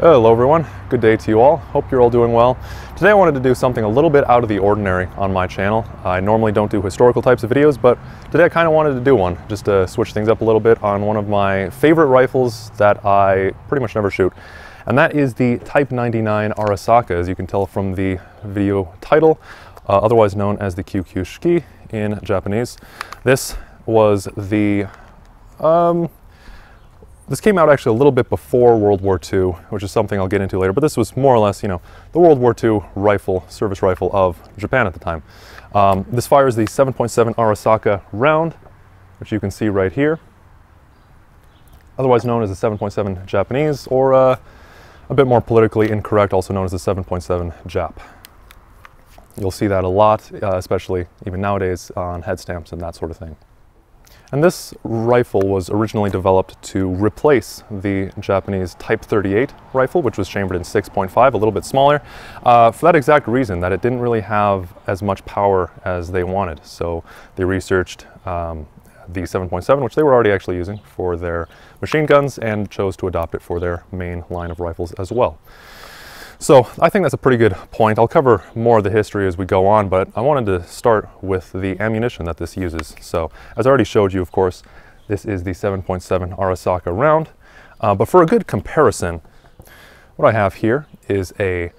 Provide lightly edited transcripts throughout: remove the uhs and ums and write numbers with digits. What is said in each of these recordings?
Hello everyone, good day to you all. Hope you're all doing well. Today I wanted to do something a little bit out of the ordinary on my channel. I normally don't do historical types of videos, but today I kind of wanted to do one, just to switch things up a little bit on one of my favorite rifles that I pretty much never shoot. And that is the Type 99 Arisaka, as you can tell from the video title, otherwise known as the Kyu-Kyu-Shiki in Japanese. This was the This came out actually a little bit before World War II, which is something I'll get into later, but this was more or less, the World War II rifle, service rifle of Japan at the time. This fires the 7.7 Arisaka round, which you can see right here, otherwise known as the 7.7 Japanese, or a bit more politically incorrect, also known as the 7.7 Jap. You'll see that a lot, especially even nowadays on head stamps and that sort of thing. And this rifle was originally developed to replace the Japanese Type 38 rifle, which was chambered in 6.5, a little bit smaller, for that exact reason, that it didn't really have as much power as they wanted. So they researched the 7.7, which they were already actually using for their machine guns, and chose to adopt it for their main line of rifles as well. So I think that's a pretty good point. I'll cover more of the history as we go on, but I wanted to start with the ammunition that this uses. So as I already showed you, of course, this is the 7.7 Arisaka round. But for a good comparison, what I have here is a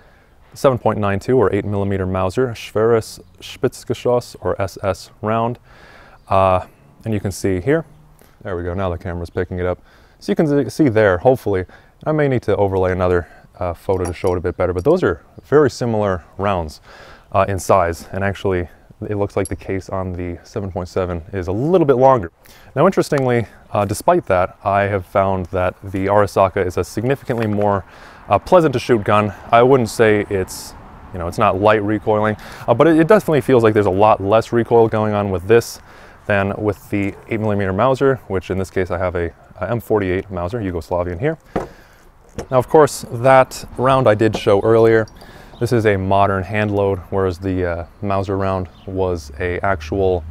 7.92 or 8mm Mauser Schweres Spitzgeschoss or SS round. And you can see here, there we go, now the camera's picking it up. So you can see there, hopefully, I may need to overlay another photo to show it a bit better, but those are very similar rounds in size, and actually it looks like the case on the 7.7 is a little bit longer. Now interestingly, despite that, I have found that the Arisaka is a significantly more pleasant to shoot gun. I wouldn't say it's it's not light recoiling, but it definitely feels like there's a lot less recoil going on with this than with the 8mm Mauser, which in this case I have a M48 Mauser, Yugoslavian here. Now, of course, that round I did show earlier. This is a modern hand load, whereas the Mauser round was an actual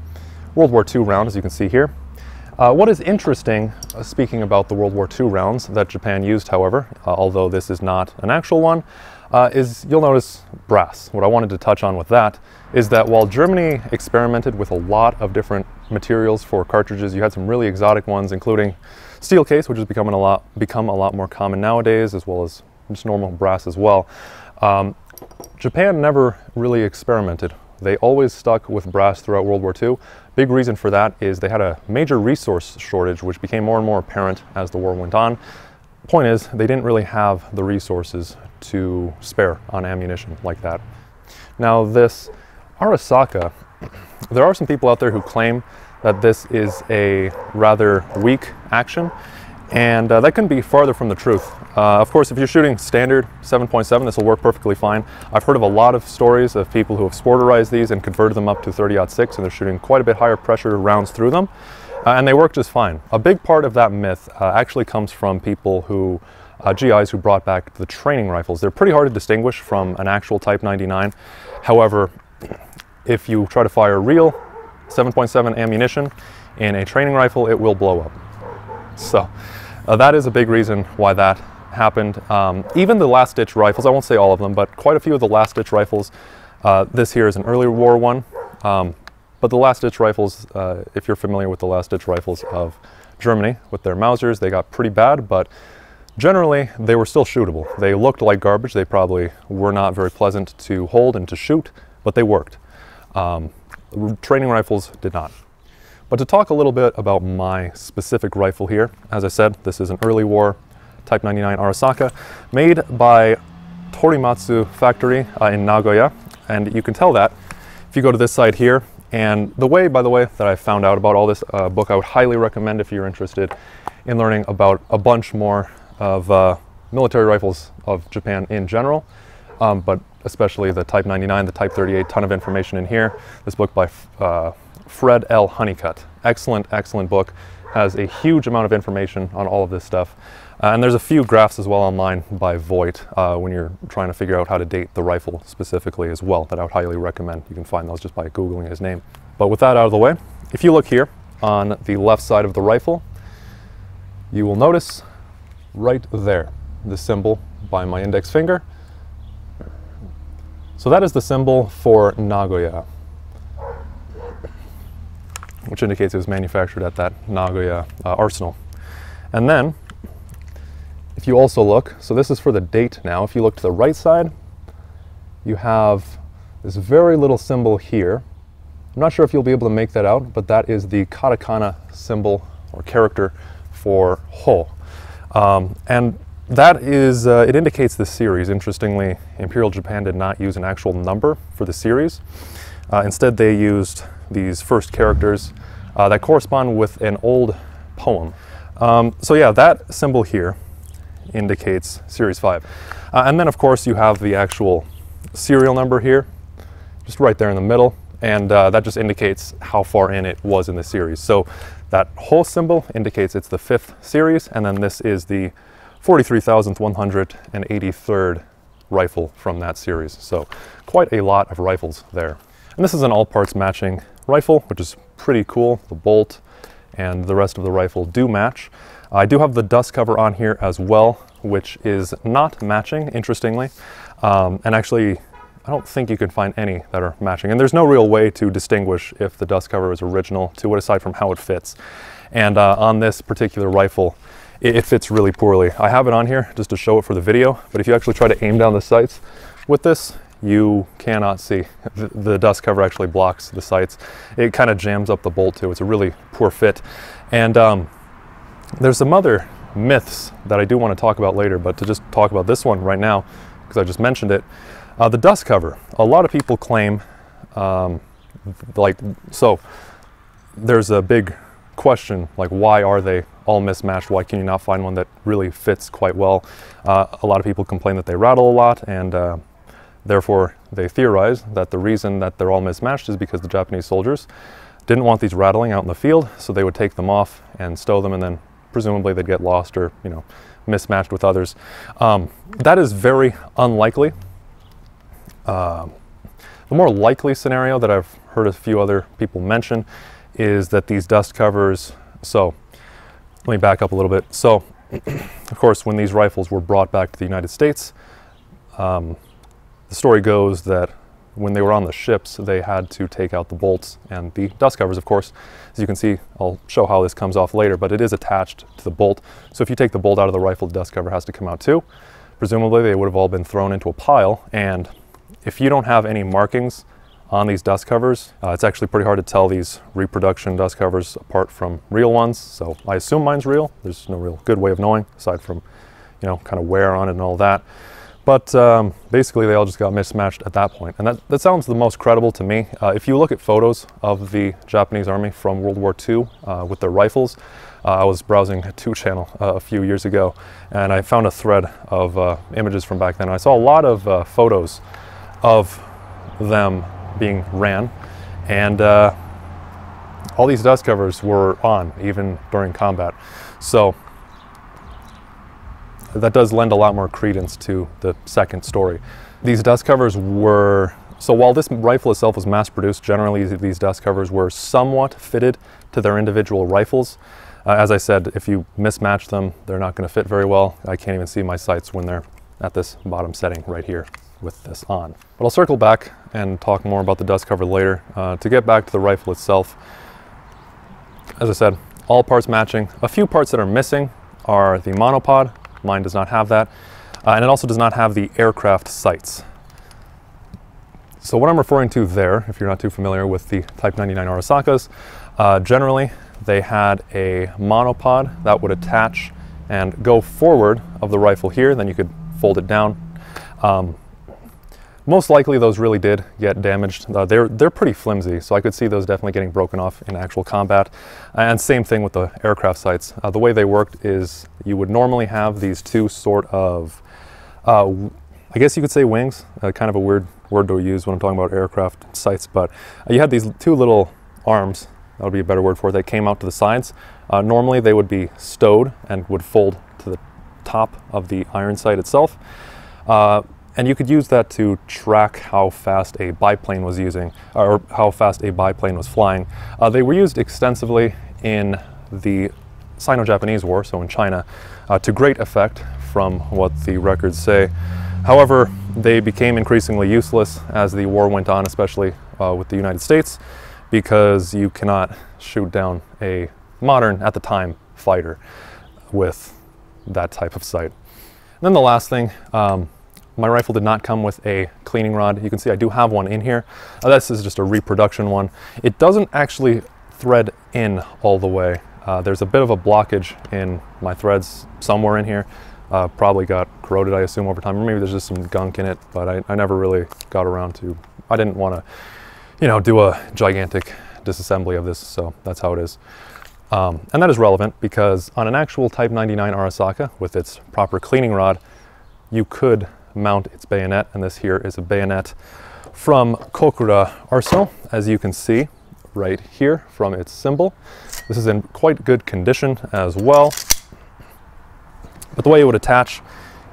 World War II round, as you can see here. What is interesting, speaking about the World War II rounds that Japan used, however, although this is not an actual one, is you'll notice brass. What I wanted to touch on with that is that while Germany experimented with a lot of different materials for cartridges, you had some really exotic ones, including steel case, which has become a lot more common nowadays, as well as just normal brass as well. Japan never really experimented. They always stuck with brass throughout World War II. Big reason for that is they had a major resource shortage, which became more and more apparent as the war went on. Point is, they didn't really have the resources to spare on ammunition like that. Now this Arisaka, there are some people out there who claim that this is a rather weak action, and that couldn't be farther from the truth. Of course, if you're shooting standard 7.7, this will work perfectly fine. I've heard of a lot of stories of people who have sporterized these and converted them up to 30-06, and they're shooting quite a bit higher pressure rounds through them, and they work just fine. A big part of that myth actually comes from people who, GIs who brought back the training rifles. They're pretty hard to distinguish from an actual Type 99. However, if you try to fire real 7.7 ammunition in a training rifle, it will blow up. So that is a big reason why that happened. Even the last ditch rifles, I won't say all of them, but quite a few of the last ditch rifles, this here is an early war one, but the last ditch rifles, if you're familiar with the last ditch rifles of Germany with their Mausers, they got pretty bad, but generally they were still shootable. They looked like garbage. They probably were not very pleasant to hold and to shoot, but they worked. Training rifles did not. But to talk a little bit about my specific rifle here, as I said, this is an early war Type 99 Arisaka made by Torimatsu factory in Nagoya, and you can tell that if you go to this side here. And the way, by the way, that I found out about all this book, I would highly recommend if you're interested in learning about a bunch more of military rifles of Japan in general, but especially the Type 99, the Type 38, ton of information in here. This book by Fred L. Honeycutt. Excellent, excellent book. Has a huge amount of information on all of this stuff. And there's a few graphs as well online by Voigt when you're trying to figure out how to date the rifle specifically as well, that I would highly recommend. You can find those just by Googling his name. But with that out of the way, if you look here on the left side of the rifle, you will notice right there the symbol by my index finger. So that is the symbol for Nagoya, which indicates it was manufactured at that Nagoya arsenal. And then, if you also look, so this is for the date now, if you look to the right side, you have this very little symbol here. I'm not sure if you'll be able to make that out, but that is the katakana symbol or character for Ho. And that is, it indicates the series. Interestingly, Imperial Japan did not use an actual number for the series. Instead, they used these first characters that correspond with an old poem. So yeah, that symbol here indicates Series 5. And then, of course, you have the actual serial number here, just right there in the middle. And that just indicates how far in it was in the series. So that whole symbol indicates it's the 5th series, and then this is the 43,183rd rifle from that series. So quite a lot of rifles there. And this is an all parts matching rifle, which is pretty cool. The bolt and the rest of the rifle do match. I do have the dust cover on here as well, which is not matching, interestingly. And actually, I don't think you can find any that are matching. And there's no real way to distinguish if the dust cover is original to it, aside from how it fits. And on this particular rifle, it fits really poorly. I have it on here just to show it for the video, but if you actually try to aim down the sights with this, you cannot see. The dust cover actually blocks the sights. It kind of jams up the bolt too. It's a really poor fit. And there's some other myths that I do want to talk about later, but to just talk about this one right now, because I just mentioned it, the dust cover. A lot of people claim, so there's a big question, like, why are they all mismatched? Why can you not find one that really fits quite well? A lot of people complain that they rattle a lot, and therefore they theorize that the reason that they're all mismatched is because the Japanese soldiers didn't want these rattling out in the field, so they would take them off and stow them, and then presumably they'd get lost or, you know, mismatched with others. That is very unlikely. The more likely scenario that I've heard a few other people mention is that these dust covers, so let me back up a little bit. So, of course, when these rifles were brought back to the United States, the story goes that when they were on the ships, they had to take out the bolts and the dust covers, of course. As you can see, I'll show how this comes off later, but it is attached to the bolt. So if you take the bolt out of the rifle, the dust cover has to come out too. Presumably, they would have all been thrown into a pile, and if you don't have any markings on these dust covers, it's actually pretty hard to tell these reproduction dust covers apart from real ones. So I assume mine's real. There's no real good way of knowing aside from, you know, kind of wear on it and all that. But basically they all just got mismatched at that point. And that sounds the most credible to me. If you look at photos of the Japanese army from World War II with their rifles, I was browsing a 2 channel a few years ago, and I found a thread of images from back then. I saw a lot of photos of them being ran, and all these dust covers were on even during combat. So that does lend a lot more credence to the second story. These dust covers were, so while this rifle itself was mass produced, generally these dust covers were somewhat fitted to their individual rifles. As I said, if you mismatch them, they're not going to fit very well. I can't even see my sights when they're at this bottom setting right here with this on. But I'll circle back and talk more about the dust cover later. To get back to the rifle itself, as I said, all parts matching. A few parts that are missing are the monopod. Mine does not have that. And it also does not have the aircraft sights. So what I'm referring to there, if you're not too familiar with the Type 99 Arisakas, generally they had a monopod that would attach and go forward of the rifle here, then you could fold it down. Most likely those really did get damaged. They're pretty flimsy, so I could see those definitely getting broken off in actual combat. And same thing with the aircraft sights. The way they worked is you would normally have these two sort of, I guess you could say wings, kind of a weird word to use when I'm talking about aircraft sights, but you had these two little arms, that would be a better word for it, that came out to the sides. Normally they would be stowed and would fold to the top of the iron sight itself. And you could use that to track how fast a biplane was using, or how fast a biplane was flying. They were used extensively in the Sino-Japanese War, so in China, to great effect from what the records say. However, they became increasingly useless as the war went on, especially with the United States, because you cannot shoot down a modern, at the time, fighter with that type of sight. And then the last thing, my rifle did not come with a cleaning rod. You can see I do have one in here. This is just a reproduction one. It doesn't actually thread in all the way. There's a bit of a blockage in my threads somewhere in here. Probably got corroded, I assume, over time, or maybe there's just some gunk in it, but I never really got around to, I didn't want to, you know, do a gigantic disassembly of this, so that's how it is. And that is relevant because on an actual Type 99 Arisaka with its proper cleaning rod, you could mount its bayonet, and this here is a bayonet from Kokura Arsenal, as you can see right here from its symbol. This is in quite good condition as well. But the way it would attach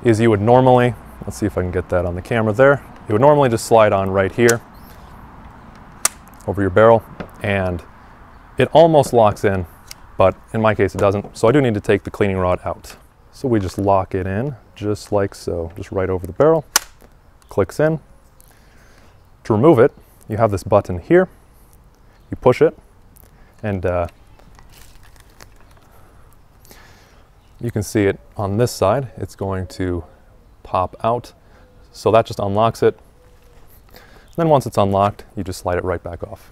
is you would normally, let's see if I can get that on the camera there, you would normally just slide on right here over your barrel, and it almost locks in, but in my case it doesn't, so I do need to take the cleaning rod out. So we just lock it in just like so, just right over the barrel, clicks in. To remove it, you have this button here, you push it, and you can see it on this side, it's going to pop out, so that just unlocks it. Then once it's unlocked, you just slide it right back off.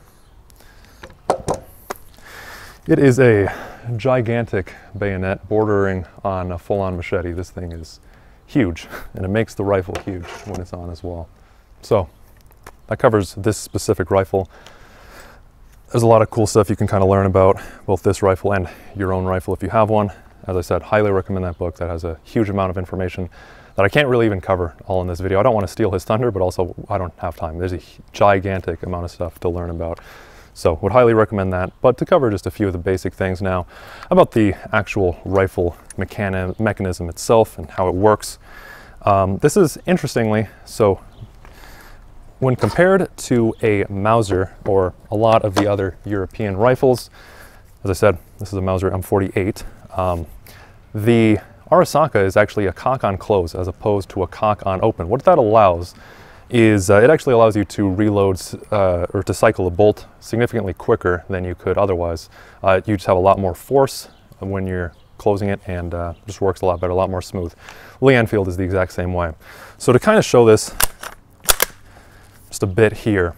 It is a gigantic bayonet bordering on a full-on machete. This thing is huge, and it makes the rifle huge when it's on as well. So that covers this specific rifle. There's a lot of cool stuff you can kind of learn about both this rifle and your own rifle if you have one. As I said, highly recommend that book. That has a huge amount of information that I can't really even cover all in this video. I don't want to steal his thunder, but also I don't have time. There's a gigantic amount of stuff to learn about. So would highly recommend that. But to cover just a few of the basic things now about the actual rifle mechanism itself and how it works. This is interestingly, so when compared to a Mauser or a lot of the other European rifles, as I said, this is a Mauser M48. The Arisaka is actually a cock on close as opposed to a cock on open. What that allows is it actually allows you to reload or to cycle a bolt significantly quicker than you could otherwise. You just have a lot more force when you're closing it, and just works a lot better, a lot more smooth. Lee Enfield is the exact same way. So to kind of show this just a bit here,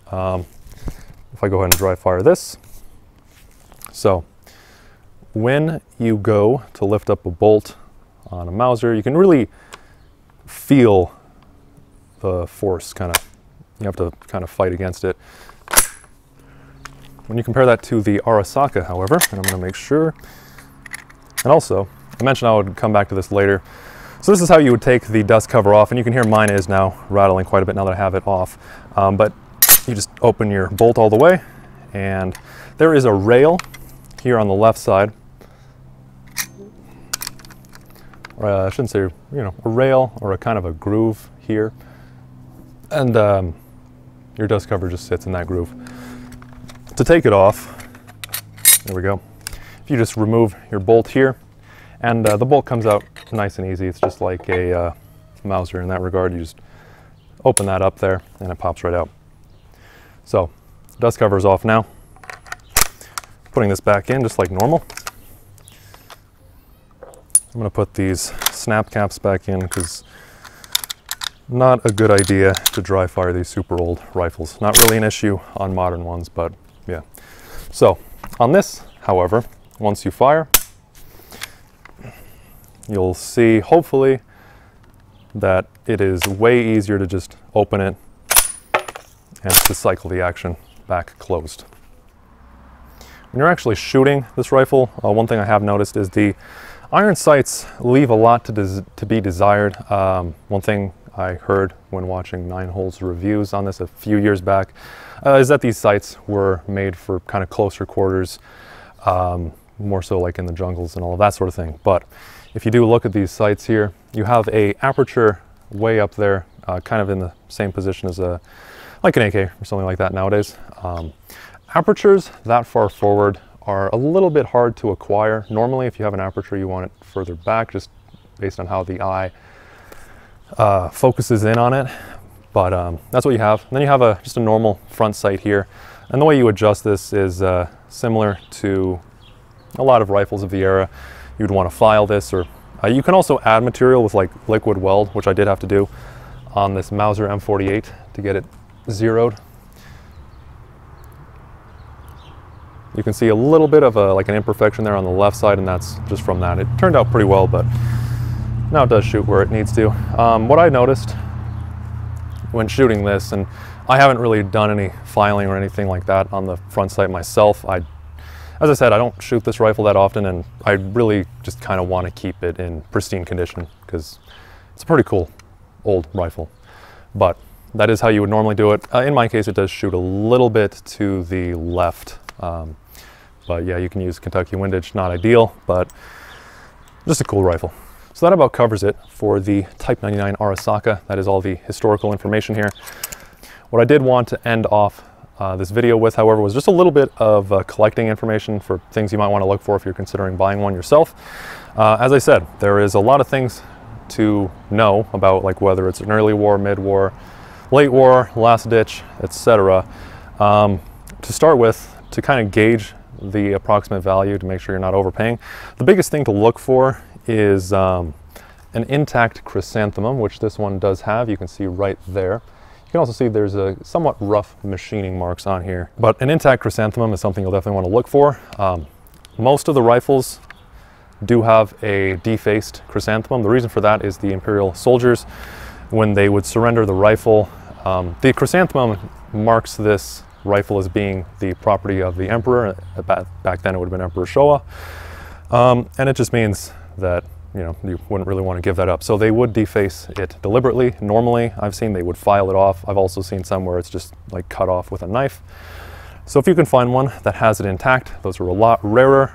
if I go ahead and dry fire this. So when you go to lift up a bolt on a Mauser, you can really feel the force you have to kind of fight against it. When you compare that to the Arisaka, however, and I'm going to make sure, and also, I mentioned I would come back to this later. So this is how you would take the dust cover off, and you can hear mine is now rattling quite a bit now that I have it off. But you just open your bolt all the way, and there is a rail here on the left side. Or I shouldn't say, a rail or a kind of a groove here. And your dust cover just sits in that groove. To take it off, there we go. If you just remove your bolt here, and the bolt comes out nice and easy. It's just like a Mauser in that regard. You just open that up there and it pops right out. So dust cover is off now. Putting this back in just like normal. I'm going to put these snap caps back in because not a good idea to dry fire these super old rifles. Not really an issue on modern ones, but yeah. So on this, however, once you fire, you'll see hopefully that it is way easier to just open it and to cycle the action back closed. When you're actually shooting this rifle, one thing I have noticed is the iron sights leave a lot to be desired. One thing I heard when watching 9 Holes reviews on this a few years back is that these sights were made for kind of closer quarters, more so like in the jungles and all of that sort of thing. But if you do look at these sights here, you have a aperture way up there, kind of in the same position as like an AK or something like that nowadays. Apertures that far forward are a little bit hard to acquire. Normally, if you have an aperture you want it further back, just based on how the eye focuses in on it. But that's what you have. And then you have just a normal front sight here. And the way you adjust this is similar to a lot of rifles of the era. You'd want to file this, or you can also add material with like liquid weld, which I did have to do on this Mauser M48 to get it zeroed. You can see a little bit of like an imperfection there on the left side, and that's just from that. It turned out pretty well, but now it does shoot where it needs to. What I noticed when shooting this, and I haven't really done any filing or anything like that on the front sight myself. As I said, I don't shoot this rifle that often, and I really just kind of want to keep it in pristine condition because it's a pretty cool old rifle. But that is how you would normally do it. In my case, it does shoot a little bit to the left. But yeah, you can use Kentucky windage, not ideal, but just a cool rifle. So that about covers it for the Type 99 Arisaka. That is all the historical information here. What I did want to end off this video with, however, was just a little bit of collecting information for things you might want to look for if you're considering buying one yourself. As I said, there is a lot of things to know about, like whether it's an early war, mid-war, late war, last ditch, etc. To start with, to kind of gauge the approximate value to make sure you're not overpaying, the biggest thing to look for is an intact chrysanthemum, which this one does have. You can see right there. You can also see there's a somewhat rough machining marks on here, but an intact chrysanthemum is something you'll definitely want to look for. Most of the rifles do have a defaced chrysanthemum. The reason for that is the Imperial soldiers, when they would surrender the rifle, the chrysanthemum marks this rifle as being the property of the Emperor. Back then it would have been Emperor Showa. And it just means that, you know, you wouldn't really want to give that up. So they would deface it deliberately. Normally, I've seen they would file it off. I've also seen some where it's just like cut off with a knife. So if you can find one that has it intact, those are a lot rarer.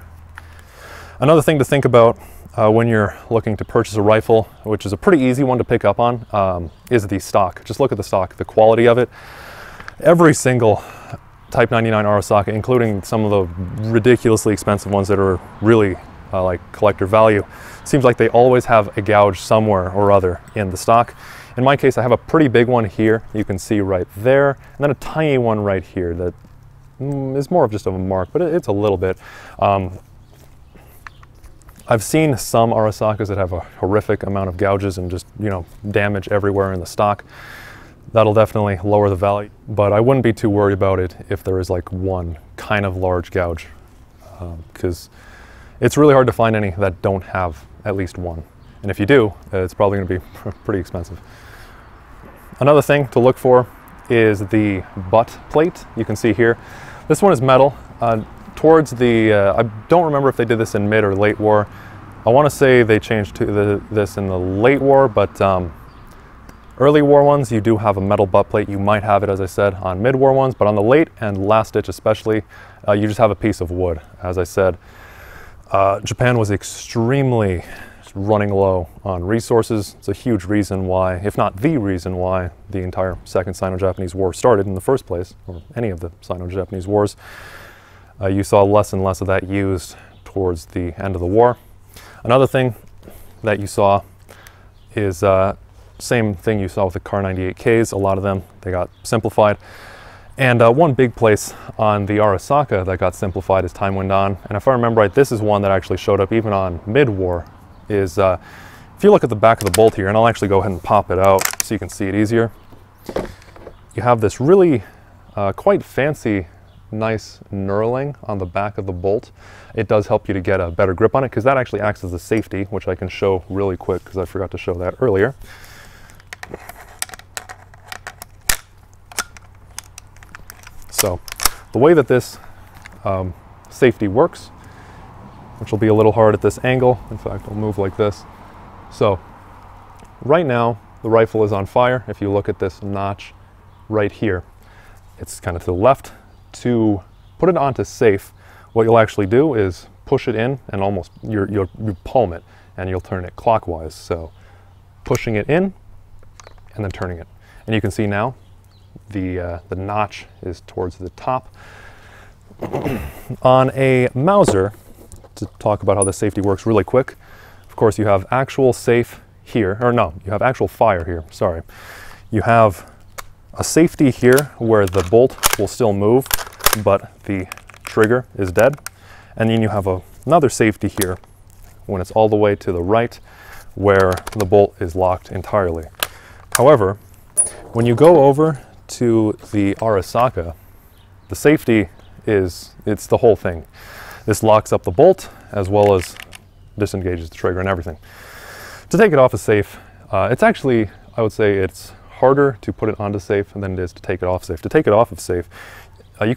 Another thing to think about when you're looking to purchase a rifle, which is a pretty easy one to pick up on, is the stock. Just look at the stock, the quality of it. Every single Type 99 Arisaka, including some of the ridiculously expensive ones that are really like collector value, seems like they always have a gouge somewhere or other in the stock. In my case, I have a pretty big one here, you can see right there, and then a tiny one right here that is more of just a mark, but it's a little bit. I've seen some Arisakas that have a horrific amount of gouges and just, you know, damage everywhere in the stock. That'll definitely lower the value, but I wouldn't be too worried about it if there is like one kind of large gouge, because it's really hard to find any that don't have at least one. And if you do, it's probably going to be pretty expensive. Another thing to look for is the butt plate. You can see here, this one is metal. Towards the, I don't remember if they did this in mid or late war. I want to say they changed to this in the late war, but early war ones, you do have a metal butt plate. You might have it, as I said, on mid-war ones, but on the late and last ditch especially, you just have a piece of wood. As I said, Japan was extremely running low on resources. It's a huge reason why, if not the reason why, the entire Second Sino-Japanese War started in the first place, or any of the Sino-Japanese wars. You saw less and less of that used towards the end of the war. Another thing that you saw is same thing you saw with the Kar 98Ks. A lot of them, they got simplified. And one big place on the Arisaka that got simplified as time went on, and if I remember right, this is one that actually showed up even on mid-war, is if you look at the back of the bolt here, and I'll actually go ahead and pop it out so you can see it easier. You have this really quite fancy, nice knurling on the back of the bolt. It does help you to get a better grip on it, because that actually acts as a safety, which I can show really quick because I forgot to show that earlier. So the way that this safety works, which will be a little hard at this angle, in fact I'll move like this. So right now the rifle is on fire. If you look at this notch right here, it's kind of to the left. To put it onto safe, what you'll actually do is push it in and almost you palm it, and you'll turn it clockwise. So pushing it in and then turning it, and you can see now the notch is towards the top. On a Mauser, to talk about how the safety works really quick, of course, you have actual safe here, or no, you have actual fire here, sorry. You have a safety here where the bolt will still move, but the trigger is dead. And then you have another safety here when it's all the way to the right where the bolt is locked entirely. However, when you go over to the Arisaka, the safety it's the whole thing. This locks up the bolt as well as disengages the trigger and everything. To take it off is safe. It's actually, I would say it's harder to put it onto safe than it is to take it off safe. To take it off of safe, what you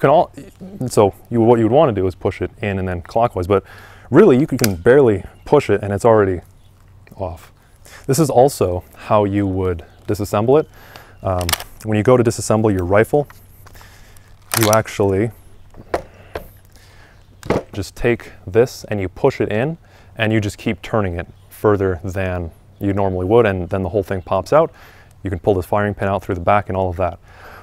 would want to do is push it in and then clockwise, but really you can barely push it and it's already off. This is also how you would disassemble it. When you go to disassemble your rifle, you actually just take this and you push it in and you just keep turning it further than you normally would, and then the whole thing pops out. You can pull this firing pin out through the back and all of that.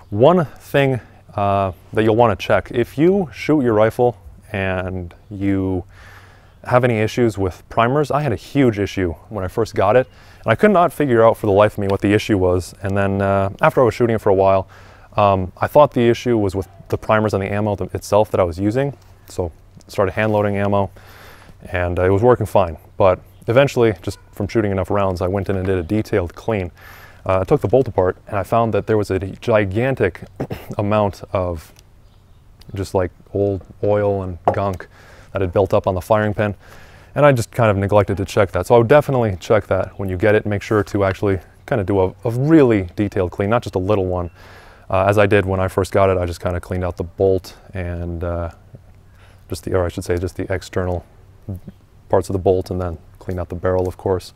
One thing that you'll want to check, if you shoot your rifle and you have any issues with primers, I had a huge issue when I first got it, and I could not figure out for the life of me what the issue was. And then after I was shooting it for a while, I thought the issue was with the primers on the ammo itself that I was using. So started hand loading ammo and it was working fine. But eventually, just from shooting enough rounds, I went in and did a detailed clean. I took the bolt apart and I found that there was a gigantic amount of just like old oil and gunk that had built up on the firing pin. And I just kind of neglected to check that. So I would definitely check that when you get it. Make sure to actually kind of do a really detailed clean, not just a little one. As I did when I first got it, I just kind of cleaned out the bolt and just the external parts of the bolt, and then cleaned out the barrel, of course.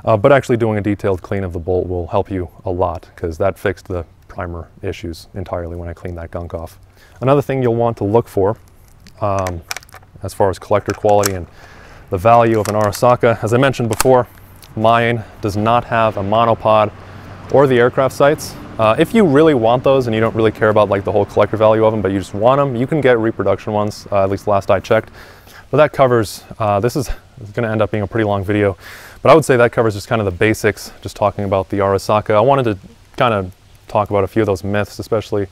But actually doing a detailed clean of the bolt will help you a lot, because that fixed the primer issues entirely when I cleaned that gunk off. Another thing you'll want to look for as far as collector quality and the value of an Arisaka, as I mentioned before, mine does not have a monopod or the aircraft sights. If you really want those and you don't really care about like the whole collector value of them, but you just want them, you can get reproduction ones, at least last I checked. But that covers, this is going to end up being a pretty long video, but I would say that covers just kind of the basics, just talking about the Arisaka. I wanted to kind of talk about a few of those myths, especially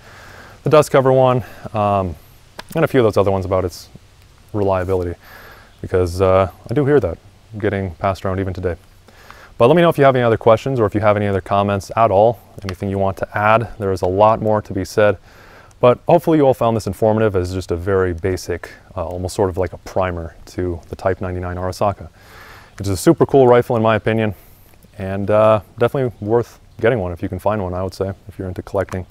the dust cover one, and a few of those other ones about its reliability, because I do hear that getting passed around even today. But let me know if you have any other questions or if you have any other comments at all, anything you want to add. There is a lot more to be said, but hopefully you all found this informative as just a very basic, almost sort of like a primer to the Type 99 Arisaka. It's a super cool rifle in my opinion, and definitely worth getting one if you can find one, I would say, if you're into collecting.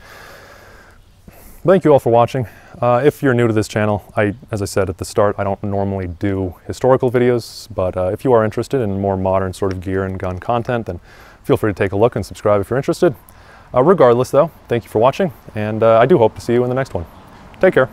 Thank you all for watching. If you're new to this channel, as I said at the start, I don't normally do historical videos, but if you are interested in more modern sort of gear and gun content, then feel free to take a look and subscribe if you're interested. Regardless though, thank you for watching, and I do hope to see you in the next one. Take care.